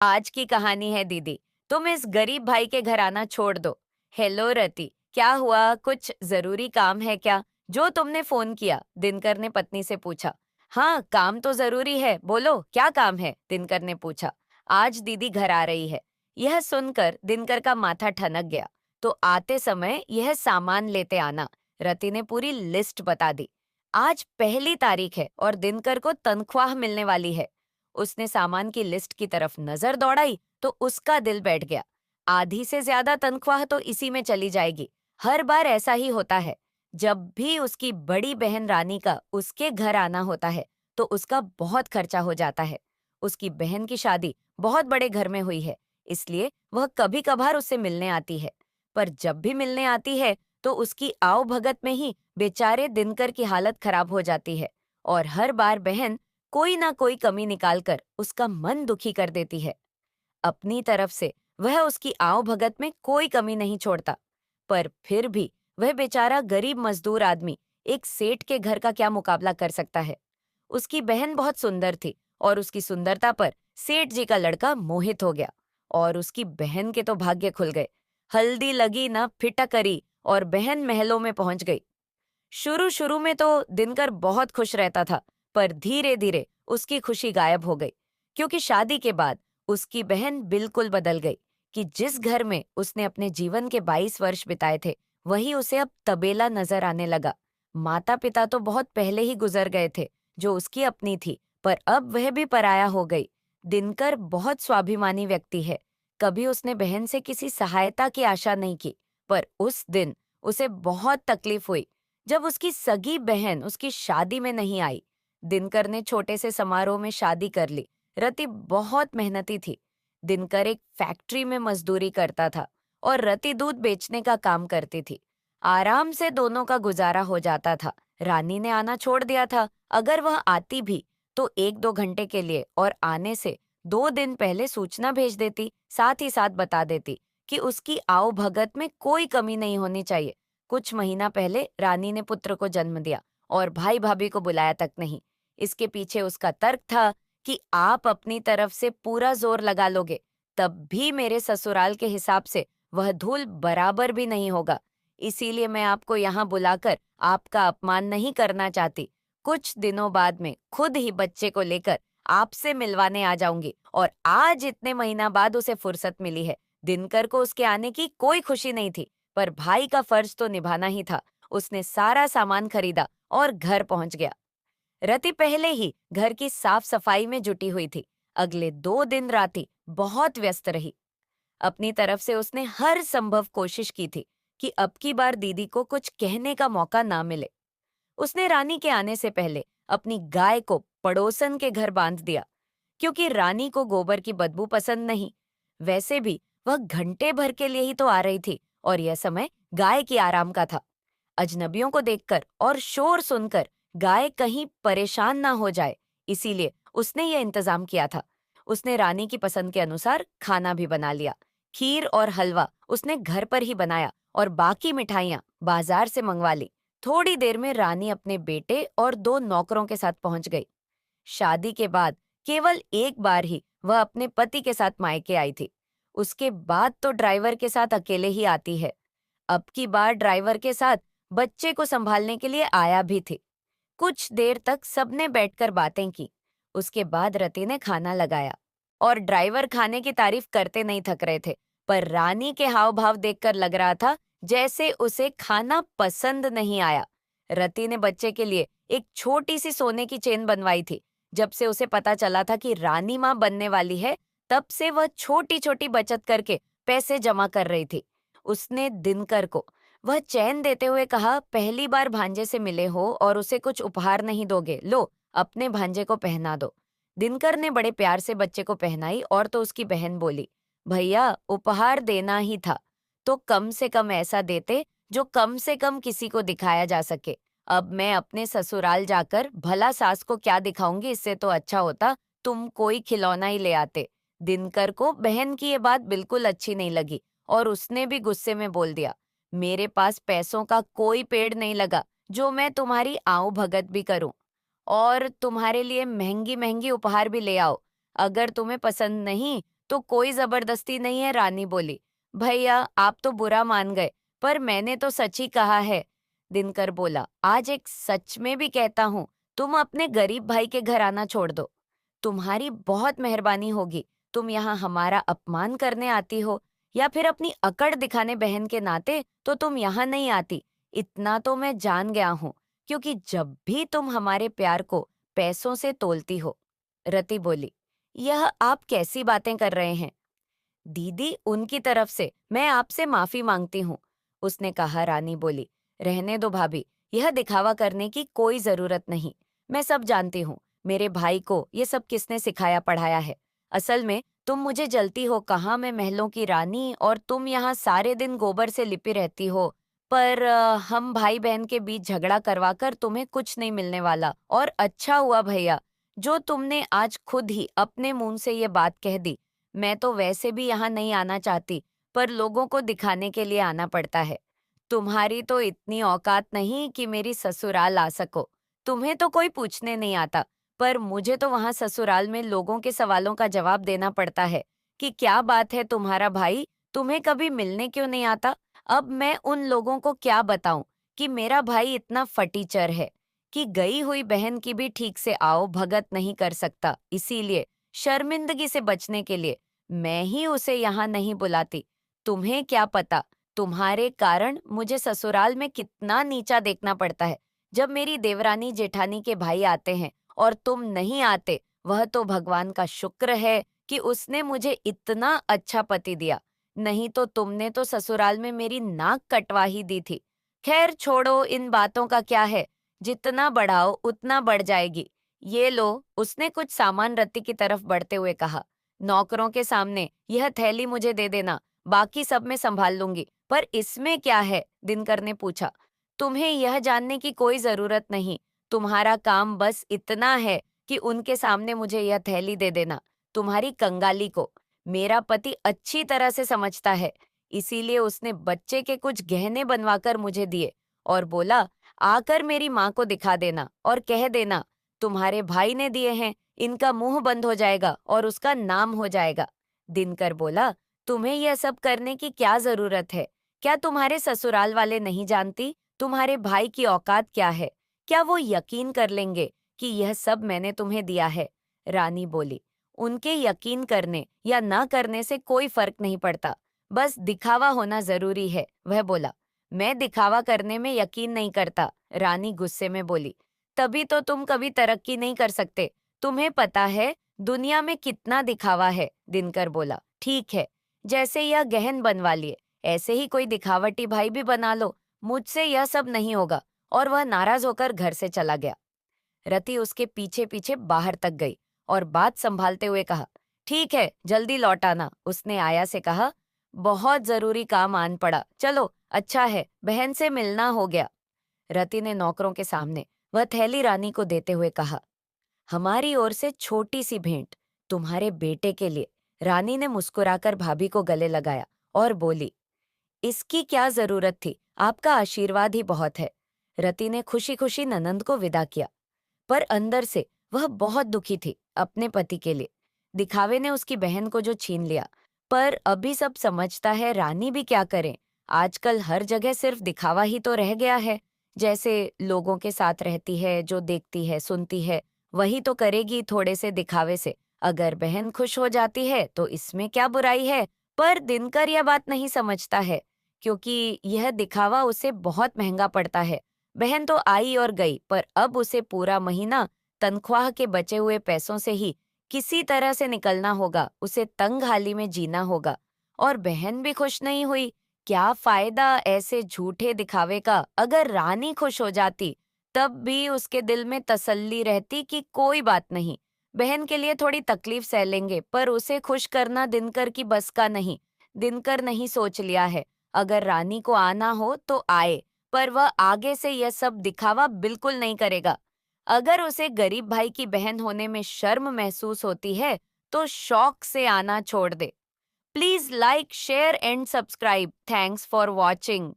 आज की कहानी है दीदी। तुम इस गरीब भाई के घर आना छोड़ दो। हेलो रति, क्या हुआ? कुछ जरूरी काम है क्या जो तुमने फोन किया? दिनकर ने पत्नी से पूछा। हाँ, काम तो जरूरी है, बोलो क्या काम है? दिनकर ने पूछा। आज दीदी घर आ रही है। यह सुनकर दिनकर का माथा ठनक गया। तो आते समय यह सामान लेते आना। रति ने पूरी लिस्ट बता दी। आज पहली तारीख है और दिनकर को तनख्वाह मिलने वाली है। उसने सामान की लिस्ट की तरफ नजर दौड़ाई तो उसका दिल बैठ गया। आधी से ज्यादा तनख्वाह तो इसी में चली जाएगी। हर बार ऐसा ही होता है। जब भी उसकी बड़ी बहन रानी का उसके घर आना होता है तो उसका बहुत खर्चा हो जाता है। उसकी बहन की शादी बहुत बड़े घर में हुई है, इसलिए वह कभी कभार उससे मिलने आती है। पर जब भी मिलने आती है तो उसकी आओ भगत में ही बेचारे दिनकर की हालत खराब हो जाती है। और हर बार बहन कोई ना कोई कमी निकालकर उसका मन दुखी कर देती है। अपनी तरफ से वह उसकी आओ भगत में कोई कमी नहीं छोड़ता। पर फिर भी वह बेचारा गरीब मजदूर आदमी एक सेठ के घर का क्या मुकाबला कर सकता है। उसकी बहन बहुत सुंदर थी और उसकी सुंदरता पर सेठ जी का लड़का मोहित हो गया। और उसकी बहन के तो भाग्य खुल गए। हल्दी लगी ना फिटा करी और बहन महलों में पहुंच गई। शुरू शुरू में तो दिनकर बहुत खुश रहता था, पर धीरे धीरे उसकी खुशी गायब हो गई। क्योंकि शादी के बाद उसकी बहन बिल्कुल बदल गई। कि जिस घर में उसने अपने जीवन के 22 वर्ष बिताए थे, वही उसे अब तबेला नजर आने लगा। माता पिता तो बहुत पहले ही गुजर गए थे, जो उसकी अपनी थी, पर अब वह भी पराया हो गई। दिनकर बहुत स्वाभिमानी व्यक्ति है। कभी उसने बहन से किसी सहायता की आशा नहीं की। पर उस दिन उसे बहुत तकलीफ हुई जब उसकी सगी बहन उसकी शादी में नहीं आई। दिनकर ने छोटे से समारोह में शादी कर ली। रति बहुत मेहनती थी। दिनकर एक फैक्ट्री में मजदूरी करता था और रति दूध बेचने का काम करती थी। आराम से दोनों का गुजारा हो जाता था। रानी ने आना छोड़ दिया था। अगर वह आती भी तो 1-2 घंटे के लिए, और आने से 2 दिन पहले सूचना भेज देती, साथ ही साथ बता देती कि उसकी आओ भगत में कोई कमी नहीं होनी चाहिए। कुछ महीना पहले रानी ने पुत्र को जन्म दिया और भाई भाभी को बुलाया तक नहीं। इसके पीछे उसका तर्क था कि आप अपनी तरफ से पूरा जोर लगा लोगे, तब भी मेरे ससुराल के हिसाब से वह धूल बराबर भी नहीं होगा। इसीलिए मैं आपको यहाँ बुलाकर आपका अपमान नहीं करना चाहती। कुछ दिनों बाद में खुद ही बच्चे को लेकर आपसे मिलवाने आ जाऊंगी। और आज इतने महीना बाद उसे फुर्सत मिली है। दिनकर को उसके आने की कोई खुशी नहीं थी, पर भाई का फर्ज तो निभाना ही था। उसने सारा सामान खरीदा और घर पहुंच गया। रति पहले ही घर की साफ सफाई में जुटी हुई थी। अगले 2 दिन राति बहुत व्यस्त रही। अपनी तरफ से उसने हर संभव कोशिश की थी कि अब की बार दीदी को कुछ कहने का मौका ना मिले। उसने रानी के आने से पहले अपनी गाय को पड़ोसन के घर बांध दिया, क्योंकि रानी को गोबर की बदबू पसंद नहीं। वैसे भी वह घंटे भर के लिए ही तो आ रही थी और यह समय गाय की आराम का था। अजनबियों को देखकर और शोर सुनकर गाय कहीं परेशान ना हो जाए, इसीलिए उसने यह इंतजाम किया था। उसने रानी की पसंद के अनुसार खाना भी बना लिया। खीर और हलवा उसने घर पर ही बनाया और बाकी मिठाइयाँ बाजार से मंगवा ली। थोड़ी देर में रानी अपने बेटे और 2 नौकरों के साथ पहुंच गई। शादी के बाद केवल एक बार ही वह अपने पति के साथ मायके आई थी। उसके बाद तो ड्राइवर के साथ अकेले ही आती है। अब की बार ड्राइवर के साथ बच्चे को संभालने के लिए आया भी थी। कुछ देर तक सबने बैठकर बातें की। उसके बाद रति ने खाना लगाया और ड्राइवर खाने की तारीफ करते नहीं थक रहे थे। पर रानी के हाव भाव देखकर लग रहा था जैसे उसे खाना पसंद नहीं आया। रति ने बच्चे के लिए एक छोटी सी सोने की चेन बनवाई थी। जब से उसे पता चला था कि रानी माँ बनने वाली है, तब से वह छोटी छोटी बचत करके पैसे जमा कर रही थी। उसने दिनकर को वह चैन देते हुए कहा, पहली बार भांजे से मिले हो और उसे कुछ उपहार नहीं दोगे, लो अपने भांजे को पहना दो। दिनकर ने बड़े प्यार से बच्चे को पहनाई और तो उसकी बहन बोली, भैया उपहार देना ही था तो कम से कम ऐसा देते जो कम से कम किसी को दिखाया जा सके। अब मैं अपने ससुराल जाकर भला सास को क्या दिखाऊंगी, इससे तो अच्छा होता तुम कोई खिलौना ही ले आते। दिनकर को बहन की ये बात बिल्कुल अच्छी नहीं लगी और उसने भी गुस्से में बोल दिया, मेरे पास पैसों का कोई पेड़ नहीं लगा जो मैं तुम्हारी आऊं भगत भी करूं और तुम्हारे लिए महंगी महंगी उपहार भी ले आओ। अगर तुम्हें पसंद नहीं तो कोई जबरदस्ती नहीं है, रानी बोली। भैया आप तो बुरा मान गए, पर मैंने तो सच ही कहा है। दिनकर बोला, आज एक सच में भी कहता हूँ, तुम अपने गरीब भाई के घर आना छोड़ दो। तुम्हारी बहुत मेहरबानी होगी। तुम यहाँ हमारा अपमान करने आती हो या फिर अपनी अकड़ दिखाने बहन के नाते तो तुम यहाँ नहीं आती। इतना तो मैं जान गया हूँ, क्योंकि जब भी तुम हमारे प्यार को पैसों से तोलती हो। रति बोली, यह आप कैसी बातें कर रहे हैं? दीदी, उनकी तरफ से मैं आपसे माफी मांगती हूँ, उसने कहा। रानी बोली, रहने दो भाभी, यह दिखावा करने की कोई जरूरत नहीं। मैं सब जानती हूँ, मेरे भाई को ये सब किसने सिखाया पढ़ाया है। असल में तुम मुझे जलती हो, कहाँ मैं महलों की रानी और तुम यहाँ सारे दिन गोबर से लिपी रहती हो। पर हम भाई बहन के बीच झगड़ा करवाकर तुम्हें कुछ नहीं मिलने वाला। और अच्छा हुआ भैया, जो तुमने आज खुद ही अपने मुंह से ये बात कह दी। मैं तो वैसे भी यहाँ नहीं आना चाहती, पर लोगों को दिखाने के लिए आना पड़ता है। तुम्हारी तो इतनी औकात नहीं कि मेरी ससुराल आ सको। तुम्हें तो कोई पूछने नहीं आता, पर मुझे तो वहाँ ससुराल में लोगों के सवालों का जवाब देना पड़ता है कि क्या बात है, तुम्हारा भाई तुम्हें कभी मिलने क्यों नहीं आता। अब मैं उन लोगों को क्या बताऊं कि मेरा भाई इतना फटीचर है कि गई हुई बहन की भी ठीक से आओ भगत नहीं कर सकता। इसीलिए शर्मिंदगी से बचने के लिए मैं ही उसे यहाँ नहीं बुलाती। तुम्हें क्या पता, तुम्हारे कारण मुझे ससुराल में कितना नीचा देखना पड़ता है। जब मेरी देवरानी जेठानी के भाई आते हैं और तुम नहीं आते, वह तो भगवान का शुक्र है कि उसने मुझे इतना अच्छा पति दिया। नहीं तो तुमने तो ससुराल में मेरी नाक कटवा ही दी थी। खैर छोड़ो, इन बातों का क्या है, जितना बढ़ाओ उतना बढ़ जाएगी। ये लो, उसने कुछ सामान रत्ती की तरफ बढ़ते हुए कहा। नौकरों के सामने यह थैली मुझे दे देना, बाकी सब मैं संभाल लूंगी। पर इसमें क्या है? दिनकर ने पूछा। तुम्हें यह जानने की कोई जरूरत नहीं। तुम्हारा काम बस इतना है कि उनके सामने मुझे यह थैली दे देना। तुम्हारी कंगाली को मेरा पति अच्छी तरह से समझता है, इसीलिए उसने बच्चे के कुछ गहने बनवाकर मुझे दिए और बोला, आकर मेरी माँ को दिखा देना और कह देना तुम्हारे भाई ने दिए हैं। इनका मुंह बंद हो जाएगा और उसका नाम हो जाएगा। दिनकर बोला, तुम्हें यह सब करने की क्या जरूरत है? क्या तुम्हारे ससुराल वाले नहीं जानती तुम्हारे भाई की औकात क्या है? क्या वो यकीन कर लेंगे कि यह सब मैंने तुम्हें दिया है? रानी बोली, उनके यकीन करने या ना करने से कोई फर्क नहीं पड़ता, बस दिखावा होना जरूरी है। वह बोला, मैं दिखावा करने में यकीन नहीं करता। रानी गुस्से में बोली, तभी तो तुम कभी तरक्की नहीं कर सकते। तुम्हें पता है दुनिया में कितना दिखावा है। दिनकर बोला, ठीक है, जैसे यह गहन बनवा लिए, ऐसे ही कोई दिखावटी भाई भी बना लो। मुझसे यह सब नहीं होगा। और वह नाराज होकर घर से चला गया। रति उसके पीछे पीछे बाहर तक गई और बात संभालते हुए कहा, ठीक है, जल्दी लौट आना। उसने आया से कहा, बहुत जरूरी काम आन पड़ा, चलो अच्छा है, बहन से मिलना हो गया। रति ने नौकरों के सामने वह थैली रानी को देते हुए कहा, हमारी ओर से छोटी सी भेंट तुम्हारे बेटे के लिए। रानी ने मुस्कुराकर भाभी को गले लगाया और बोली, इसकी क्या जरूरत थी, आपका आशीर्वाद ही बहुत है। रति ने खुशी खुशी ननंद को विदा किया, पर अंदर से वह बहुत दुखी थी अपने पति के लिए। दिखावे ने उसकी बहन को जो छीन लिया, पर अभी सब समझता है, रानी भी क्या करें। आजकल हर जगह सिर्फ दिखावा ही तो रह गया है। जैसे लोगों के साथ रहती है, जो देखती है सुनती है वही तो करेगी थोड़े से दिखावे से। अगर बहन खुश हो जाती है तो इसमें क्या बुराई है। पर दिनकर यह बात नहीं समझता है, क्योंकि यह दिखावा उसे बहुत महंगा पड़ता है। बहन तो आई और गई, पर अब उसे पूरा महीना तनख्वाह के बचे हुए पैसों से ही किसी तरह से निकलना होगा। उसे तंग हाली में जीना होगा। और बहन भी खुश नहीं हुई। क्या फायदा ऐसे झूठे दिखावे का? अगर रानी खुश हो जाती तब भी उसके दिल में तसल्ली रहती कि कोई बात नहीं, बहन के लिए थोड़ी तकलीफ सह लेंगे, पर उसे खुश करना दिनकर की बस का नहीं। दिनकर नहीं सोच लिया है, अगर रानी को आना हो तो आए, पर वह आगे से यह सब दिखावा बिल्कुल नहीं करेगा। अगर उसे गरीब भाई की बहन होने में शर्म महसूस होती है तो शौक से आना छोड़ दे। Please like, share and subscribe. Thanks for watching.